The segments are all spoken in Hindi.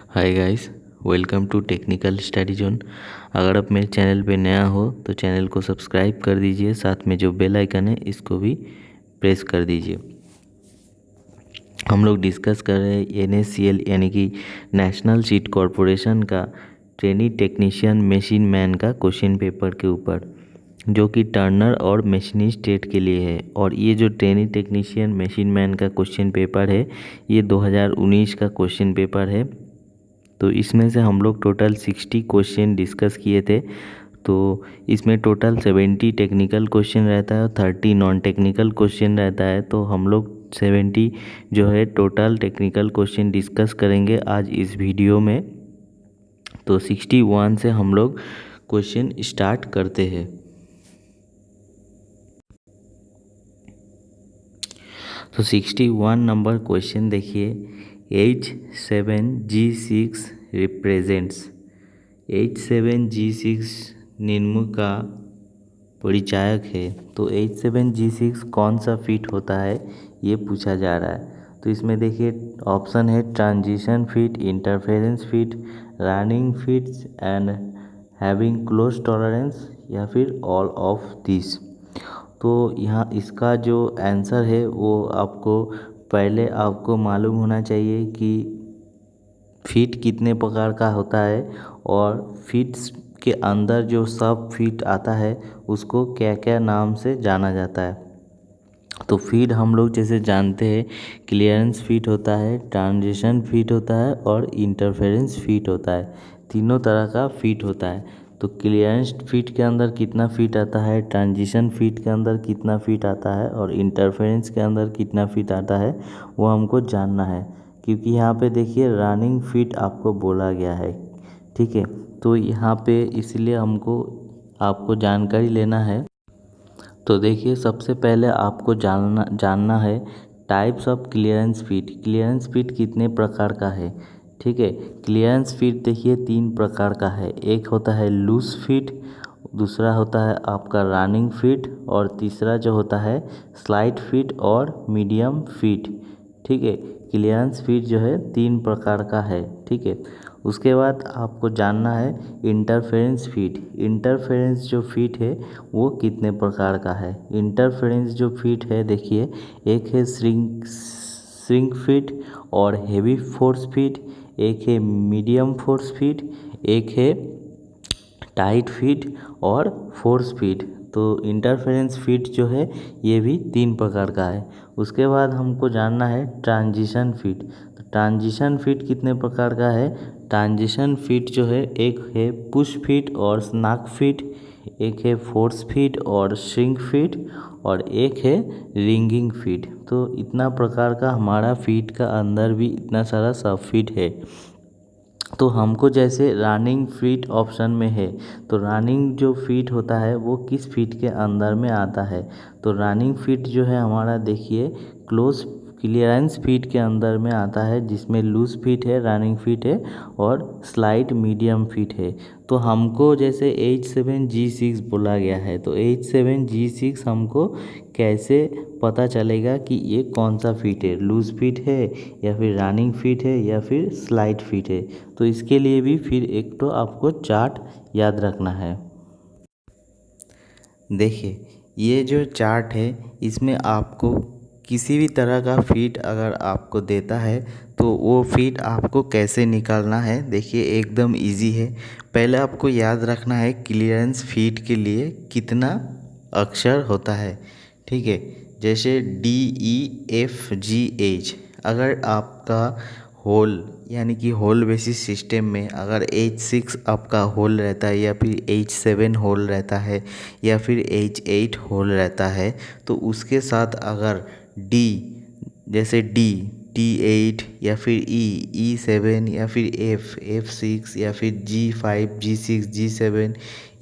Hi guys, welcome to technical study zone. अगर आप मेरे चैनल पे नया हो तो चैनल को सब्सक्राइब कर दीजिए, साथ में जो बेल आइकन है इसको भी प्रेस कर दीजिए। हम लोग डिस्कस कर रहे हैं NACL यानी कि नेशनल सीड कॉरपोरेशन का ट्रेनी टेक्नीशियन मशीन मैन का क्वेश्चन पेपर के ऊपर, जो कि टर्नर और मशीनिस्ट ट्रेड के लिए है। और ये जो ट्रेनी टेक्नीशियन मशीन मैन का क्वेश्चन पेपर है, ये 2019 का क्वेश्चन पेपर है। तो इसमें से हम लोग टोटल 60 क्वेश्चन डिस्कस किए थे। तो इसमें टोटल 70 टेक्निकल क्वेश्चन रहता है और 30 नॉन टेक्निकल क्वेश्चन रहता है। तो हम लोग 70 जो है टोटल टेक्निकल क्वेश्चन डिस्कस करेंगे आज इस वीडियो में। तो 61 से हम लोग क्वेश्चन स्टार्ट करते हैं। तो 61 नंबर क्वेश्चन देखिए, H7G6 रिप्रेजेंट्स। H7G6 निम्न का परिचायक है। तो H7G6 कौन सा फिट होता है ये पूछा जा रहा है। तो इसमें देखिए ऑप्शन है transition fit, interference fit, running fits and having close tolerance, या फिर ऑल ऑफ दिस। तो यहाँ इसका जो आंसर है वो पहले आपको मालूम होना चाहिए कि फीट कितने प्रकार का होता है और फीट्स के अंदर जो सब फीट आता है उसको क्या क्या नाम से जाना जाता है। तो फीड हम लोग जैसे जानते हैं, क्लियरेंस फीट होता है, ट्रांजिशन फीट होता है और इंटरफेरेंस फीट होता है। तीनों तरह का फीट होता है। तो क्लियरेंस फीट के अंदर कितना फीट आता है, ट्रांजिशन फीट के अंदर कितना फीट आता है और इंटरफेरेंस के अंदर कितना फीट आता है, वो हमको जानना है। क्योंकि यहाँ पे देखिए रनिंग फीट आपको बोला गया है, ठीक है। तो यहाँ पे इसलिए आपको जानकारी लेना है। तो देखिए सबसे पहले आपको जानना है types of clearance feet. Clearance feet कितने प्रकार का है, ठीक है। क्लियरेंस फीट देखिए 3 प्रकार का है। एक होता है लूज फीट, दूसरा होता है आपका रनिंग फीट और तीसरा जो होता है स्लाइड फीट और मीडियम फीट, ठीक है। क्लियरेंस फीट जो है 3 प्रकार का है, ठीक है। उसके बाद आपको जानना है इंटरफेरेंस फीट। इंटरफेरेंस जो फीट है वो कितने प्रकार का है। इंटरफेरेंस जो फीट है देखिए, एक है श्रिंक फीट और हेवी फोर्स फीट, एक है मीडियम फोर्स फीट, एक है टाइट फीट और फोर्स फीट। तो इंटरफेरेंस फीट जो है ये भी 3 प्रकार का है। उसके बाद हमको जानना है ट्रांजिशन फीट। तो ट्रांजिशन फीट कितने प्रकार का है। ट्रांजिशन फीट जो है, एक है पुश फीट और स्नैक फीट, एक है फोर्स फीट और श्रिंक फीट और एक है रिंगिंग फीट। तो इतना प्रकार का हमारा फीट का अंदर भी इतना सारा सब फीट है। तो हमको जैसे रनिंग फीट ऑप्शन में है, तो रनिंग जो फीट होता है वो किस फीट के अंदर में आता है। तो रनिंग फीट जो है हमारा देखिए क्लोज क्लियरेंस फीट के अंदर में आता है, जिसमें लूज फीट है, रनिंग फीट है और स्लाइड मीडियम फीट है। तो हमको जैसे H7G6 बोला गया है, तो H7G6 हमको कैसे पता चलेगा कि ये कौन सा फीट है, लूज फीट है या फिर रनिंग फीट है या फिर स्लाइड फीट है। तो इसके लिए भी फिर एक तो आपको चार्ट याद रखना है। देखिए ये जो चार्ट है इसमें आपको किसी भी तरह का फीट अगर आपको देता है तो वो फीट आपको कैसे निकालना है, देखिए एकदम इजी है। पहले आपको याद रखना है क्लियरेंस फीट के लिए कितना अक्षर होता है, ठीक है। जैसे DEFGH, अगर आपका होल यानी कि होल बेसिस सिस्टम में अगर H6 आपका होल रहता है या फिर H7 होल रहता है या फिर H8 होल रहता है, तो उसके साथ अगर D जैसे T8 या फिर E7 या फिर F6 या फिर G5 G6 G7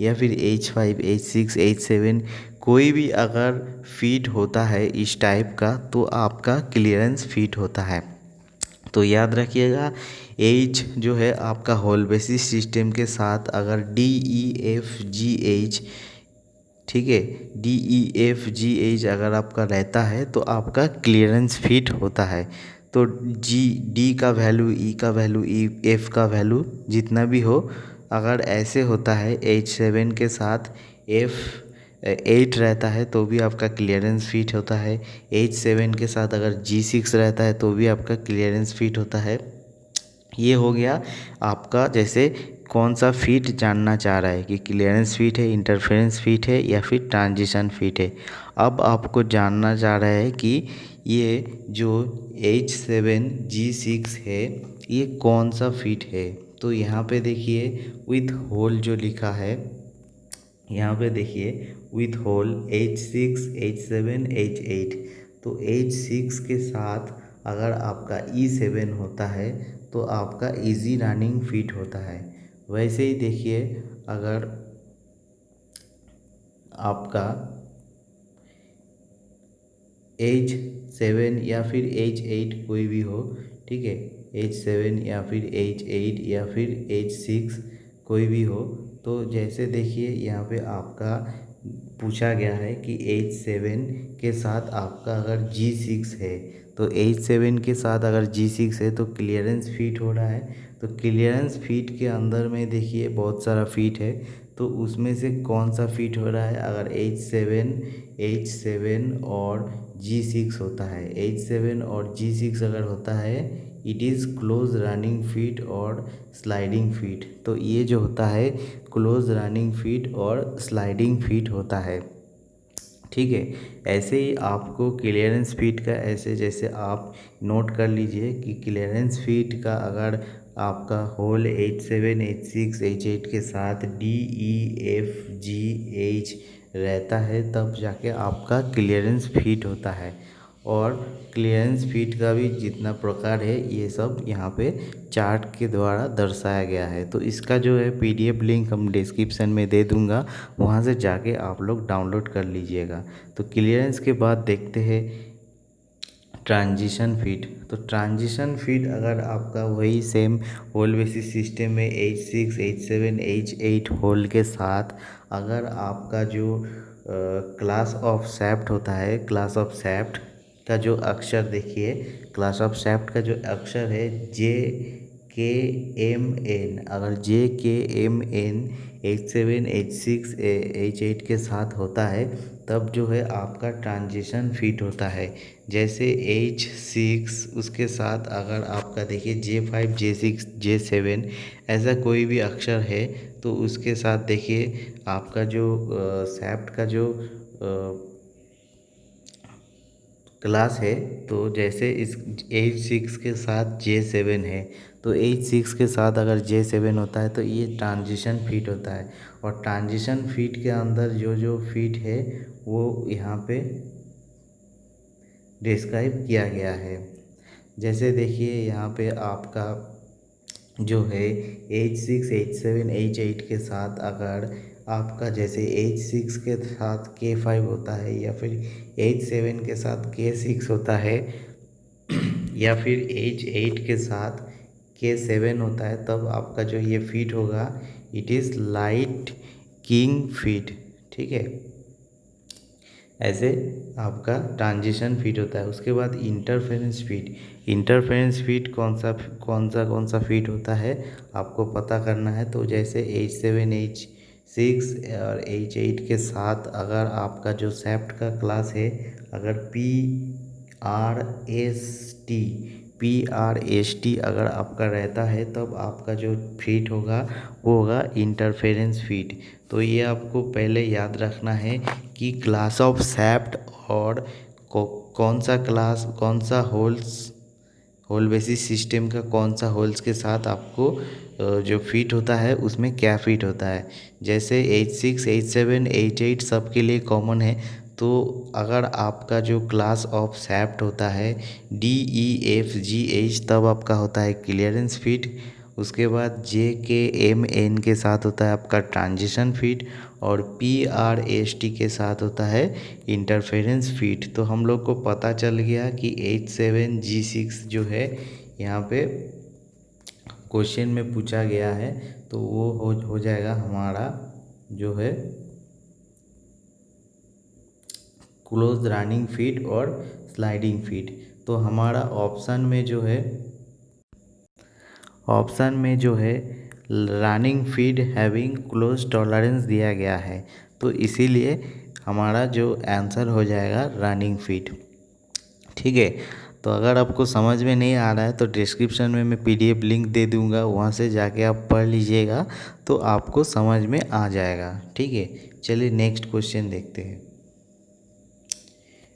या फिर H5 H6 H7 कोई भी अगर फीट होता है इस टाइप का, तो आपका क्लियरेंस फीट होता है। तो याद रखिएगा H जो है आपका होल बेसिस सिस्टम के साथ अगर DEFGH, ठीक है, DEFGH अगर आपका रहता है तो आपका क्लियरेंस फीट होता है। तो डी का वैल्यू, ई का वैल्यू, एफ का वैल्यू जितना भी हो, अगर ऐसे होता है H7 के साथ F8 रहता है तो भी आपका क्लियरेंस फिट होता है। H7 के साथ अगर G6 रहता है तो भी आपका क्लियरेंस फिट होता है। ये हो गया आपका, जैसे कौन सा फिट जानना चाह रहा है कि क्लियरेंस फिट है, इंटरफेरेंस फिट है या फिर ट्रांजिशन फिट है। अब आपको जानना चाह रहा है कि ये जो H7G6 है ये कौन सा फिट है। तो यहाँ पे देखिए विथ होल जो लिखा है, यहाँ पे देखिए with whole H6, H7, H8। तो H6 के साथ अगर आपका E7 होता है तो आपका इजी रनिंग फिट होता है। वैसे ही देखिए अगर आपका H7 या फिर H8 कोई भी हो, ठीक है, H7 या फिर H8 या फिर H6 कोई भी हो, तो जैसे देखिए यहाँ पे आपका पूछा गया है कि H7 के साथ आपका अगर G6 है, तो H7 के साथ अगर G6 है तो क्लियरेंस फिट हो रहा है। तो क्लियरेंस फिट के अंदर में देखिए बहुत सारा फिट है, तो उसमें से कौन सा फिट हो रहा है। अगर H7 और G6 होता है, H7 और G6 अगर होता है, it is close running fit और स्लाइडिंग फिट। तो ये जो होता है क्लोज रनिंग फिट और स्लाइडिंग फिट होता है, ठीक है। ऐसे ही आपको क्लियरेंस फिट का, ऐसे जैसे आप नोट कर लीजिए कि क्लियरेंस फिट का अगर आपका होल H7, H6, H8 के साथ DEFGH रहता है तब जाके आपका क्लियरेंस फिट होता है। और क्लियरेंस फिट का भी जितना प्रकार है ये सब यहाँ पे चार्ट के द्वारा दर्शाया गया है। तो इसका जो है PDF लिंक हम डिस्क्रिप्शन में दे दूँगा, वहाँ से जाके आप लोग डाउनलोड कर लीजिएगा। तो क्लियरेंस के बाद देखते हैं ट्रांजिशन फिट। तो ट्रांजिशन फिट अगर आपका वही सेम होल बेसिस सिस्टम में H6, H7, H8 होल के साथ अगर आपका जो क्लास ऑफ सैफ्ट होता है, क्लास ऑफ सैफ्ट का जो अक्षर देखिए, क्लास ऑफ सैफ्ट का जो अक्षर है JKMN, अगर JKMN H7, H6, H8 के साथ होता है तब जो है आपका ट्रांजिशन फिट होता है। जैसे H6 उसके साथ अगर आपका देखिए J5, J6, J7 ऐसा कोई भी अक्षर है तो उसके साथ देखिए आपका जो सैफ्ट का जो क्लास है, तो जैसे इस H6 के साथ J7 है, तो H6 के साथ अगर J7 होता है तो ये ट्रांजिशन फिट होता है। और ट्रांजिशन फिट के अंदर जो जो फिट है वो यहाँ पे डिस्क्राइब किया गया है। जैसे देखिए यहाँ पे आपका जो है H6, H7, H8 के साथ अगर आपका जैसे H6 के साथ K5 होता है या फिर H7 के साथ K6 होता है या फिर H8 के साथ K7 होता है, तब आपका जो ये फिट होगा it is light king fit, ठीक है। ऐसे आपका ट्रांजिशन फिट होता है। उसके बाद इंटरफेरेंस फिट। इंटरफेरेंस फिट कौन सा फिट होता है आपको पता करना है। तो जैसे H7, H6 और H8 के साथ अगर आपका जो सैफ्ट का क्लास है अगर PRST अगर आपका रहता है तब आपका जो फिट होगा वो होगा इंटरफेरेंस फिट। तो ये आपको पहले याद रखना है कि क्लास ऑफ सैफ्ट और कौन सा क्लास, कौन सा होल बेसिस सिस्टम का कौन सा होल्स के साथ आपको जो फिट होता है उसमें क्या फिट होता है। जैसे H6, H7, H8 सब के लिए कॉमन है। तो अगर आपका जो क्लास ऑफ सैफ्ट होता है DEFGH तब आपका होता है क्लियरेंस फिट। उसके बाद JKMN के साथ होता है आपका ट्रांजिशन फिट और PRST के साथ होता है इंटरफेरेंस फिट। तो हम लोग को पता चल गया कि H7G6 जो है यहाँ पे क्वेश्चन में पूछा गया है, तो वो हो जाएगा हमारा जो है क्लोज रनिंग फिट और स्लाइडिंग फिट। तो हमारा ऑप्शन में जो है running feed having close tolerance दिया गया है, तो इसीलिए हमारा जो आंसर हो जाएगा रनिंग फीड। ठीक है, तो अगर आपको समझ में नहीं आ रहा है तो डिस्क्रिप्शन में मैं PDF लिंक दे दूंगा, वहाँ से जाके आप पढ़ लीजिएगा तो आपको समझ में आ जाएगा। ठीक है, चलिए नेक्स्ट क्वेश्चन देखते हैं।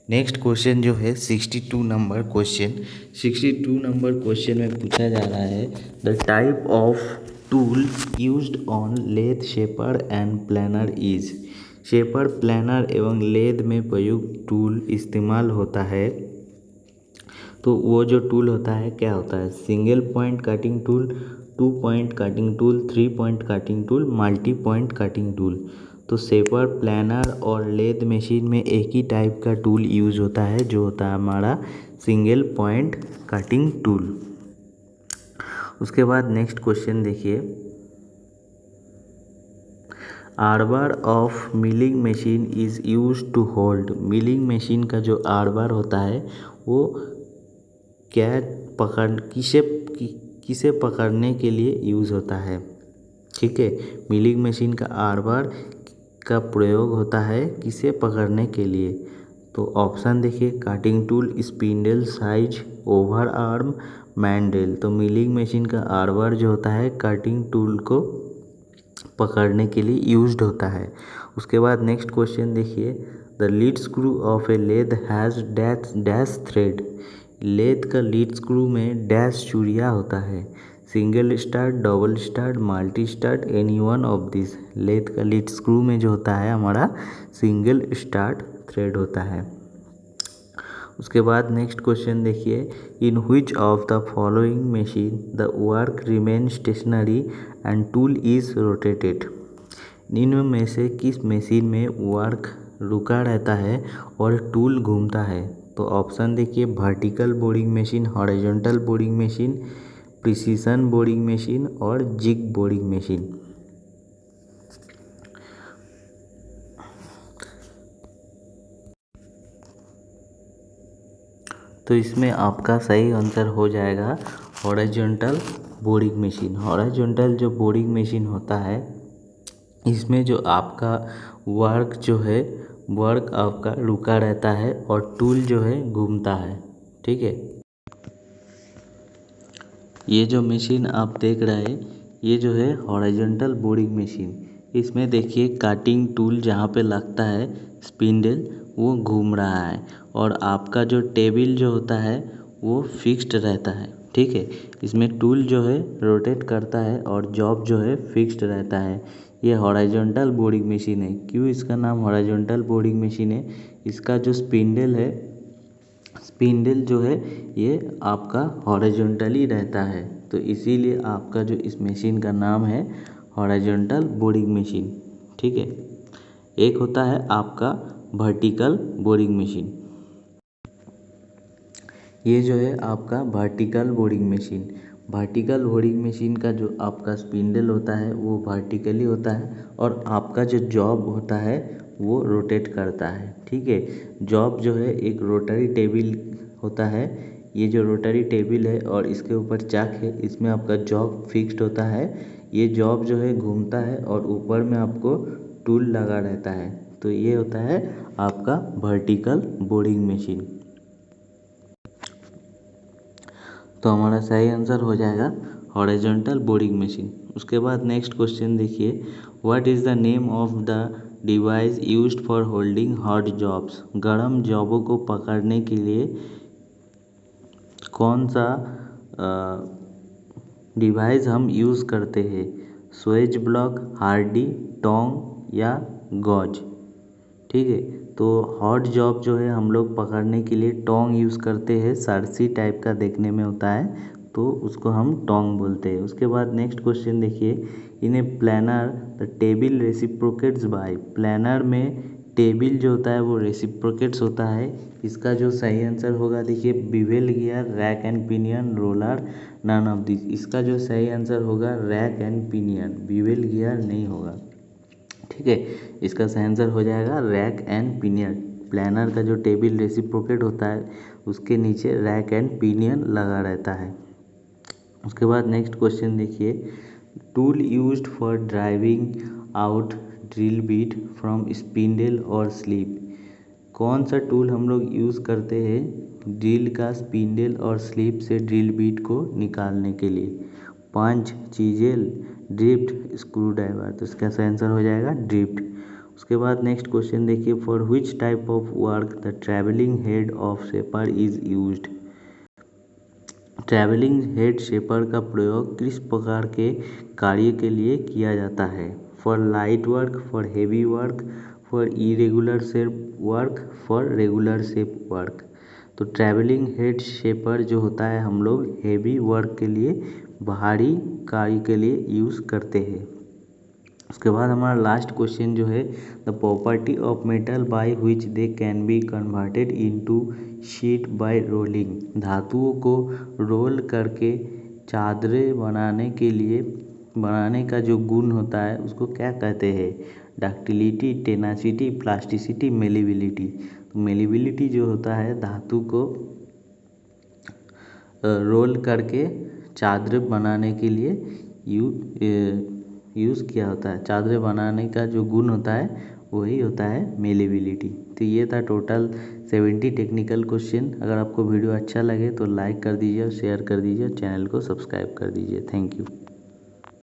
नेक्स्ट क्वेश्चन जो है 62 नंबर क्वेश्चन में पूछा जा रहा है the type of tool used on lathe shaper and planer is. Shaper, planer एवं लेथ में प्रयुक्त टूल इस्तेमाल होता है, तो वो जो टूल होता है क्या होता है? Single point cutting tool, 2 point cutting tool, 3 point cutting tool, multi point cutting tool. तो शेपर, प्लानर और लेथ मशीन में एक ही टाइप का टूल यूज होता है, जो होता है हमारा सिंगल पॉइंट कटिंग टूल। उसके बाद नेक्स्ट क्वेश्चन देखिए, arbor of milling machine is use to hold. Milling machine का जो आर्बर होता है वो क्या किसे पकड़ने के लिए यूज़ होता है? ठीक है, मिलिंग मशीन का आर्बर का प्रयोग होता है किसे पकड़ने के लिए? तो ऑप्शन देखिए, cutting tool, spindle, size, over arm, mandrel. तो मिलिंग मशीन का आर्बर जो होता है कटिंग टूल को पकड़ने के लिए यूज्ड होता है। उसके बाद नेक्स्ट क्वेश्चन देखिए, the lead screw of a lathe has dash thread. Lathe का लीड स्क्रू में डैश चूड़िया होता है, single start, double start, multi start, any one of this. Lathe का लीड स्क्रू में जो होता है हमारा सिंगल स्टार्ट थ्रेड होता है। उसके बाद नेक्स्ट क्वेश्चन देखिए, in which of the following machine the work remain stationery and tool is rotated. इनमें में से किस मशीन में वर्क रुका रहता है और टूल घूमता है? तो ऑप्शन देखिए, vertical boring machine, horizontal boring machine, precision boring machine और जिग बोरिंग मशीन। तो इसमें आपका सही आंसर हो जाएगा हॉरिजॉन्टल बोरिंग मशीन। हॉरिजॉन्टल जो बोरिंग मशीन होता है, इसमें जो आपका वर्क आपका रुका रहता है और टूल जो है घूमता है। ठीक है, ये जो मशीन आप देख रहे हैं ये जो है हॉरिजॉन्टल बोरिंग मशीन। इसमें देखिए कटिंग टूल जहाँ पे लगता है स्पिंडल वो घूम रहा है और आपका जो टेबल जो होता है वो फिक्स्ड रहता है। ठीक है, इसमें टूल जो है रोटेट करता है और जॉब जो है फिक्स्ड रहता है। ये हॉरिजॉन्टल बोरिंग मशीन है। क्यों इसका नाम हॉरिजॉन्टल बोरिंग मशीन है? इसका जो स्पिंडल जो है ये आपका हॉरिजॉन्टली रहता है, तो इसीलिए आपका जो इस मशीन का नाम है हॉरिजॉन्टल बोरिंग मशीन। ठीक है, एक होता है आपका वर्टिकल बोरिंग मशीन। ये जो है आपका vertical boring machine. Vertical boring machine का जो आपका स्पिंडल होता है वो वर्टिकली होता है और आपका जो जॉब होता है वो रोटेट करता है। ठीक है, जॉब जो है एक रोटरी टेबल होता है। ये जो रोटरी टेबल है और इसके ऊपर चाक है, इसमें आपका जॉब फिक्स्ड होता है। ये जॉब जो है घूमता है और ऊपर में आपको टूल लगा रहता है, तो ये होता है आपका वर्टिकल बोरिंग मशीन। तो हमारा सही आंसर हो जाएगा हॉरिजॉन्टल बोरिंग मशीन। उसके बाद नेक्स्ट क्वेश्चन देखिए, what is the name of the device used for holding hot jobs. गर्म जॉबों को पकड़ने के लिए कौन सा डिवाइस हम यूज़ करते हैं? स्वेज ब्लॉक, हार्डी, टोंग या गॉज। ठीक है, तो हॉट जॉब जो है हम लोग पकड़ने के लिए टोंग यूज़ करते हैं। सरसी टाइप का देखने में होता है तो उसको हम टोंग बोलते हैं। उसके बाद नेक्स्ट क्वेश्चन देखिए, in a planar the table reciprocates by. Planar में टेबल जो होता है वो रेसिप्रोकेट्स होता है। इसका जो सही आंसर होगा देखिए, bevel gear, rack and pinion, roller, none of this. इसका जो सही आंसर होगा rack and pinion, bevel gear नहीं होगा। ठीक है, इसका सही आंसर हो जाएगा रैक एंड प्लानर का जो टेबल रेसिप्रोकेट होता है उसके नीचे रैक एंड पिनियन लगा रहता है। उसके बाद नेक्स्ट क्वेश्चन देखिए, tool used for driving out drill beat from spindle और स्लीप। कौन सा टूल हम लोग यूज़ करते हैं ड्रिल का स्पिंडल और स्लीप से ड्रिल बीट को निकालने के लिए? पंच, चीजेल, ड्रिफ्ट, स्क्रू ड्राइवर। तो इसका आंसर हो जाएगा ड्रिफ्ट। उसके बाद नेक्स्ट क्वेश्चन देखिए, for which type of work the travelling head of shaper is used. Travelling head shaper का प्रयोग किस प्रकार के कार्य के लिए किया जाता है? For light work, for heavy work, for irregular shape work, for regular shape work. तो ट्रैवलिंग हेड शेपर जो होता है हम लोग हेवी वर्क के लिए, भारी कार्य के लिए यूज़ करते हैं। उसके बाद हमारा लास्ट क्वेश्चन जो है, the property of metal by which they can be converted into sheet bye rolling. धातुओं को रोल करके चादरें बनाने का जो गुण होता है उसको क्या कहते हैं? Ductility, tenacity, plasticity, malleability. तो मेलिबिलिटी जो होता है धातु को रोल करके चादरें बनाने के लिए यूज़ किया होता है। चादरें बनाने का जो गुण होता है वही होता है मेलेबिलिटी। तो ये था टोटल 70 टेक्निकल क्वेश्चन। अगर आपको वीडियो अच्छा लगे तो लाइक कर दीजिए और शेयर कर दीजिए, चैनल को सब्सक्राइब कर दीजिए। Thank you.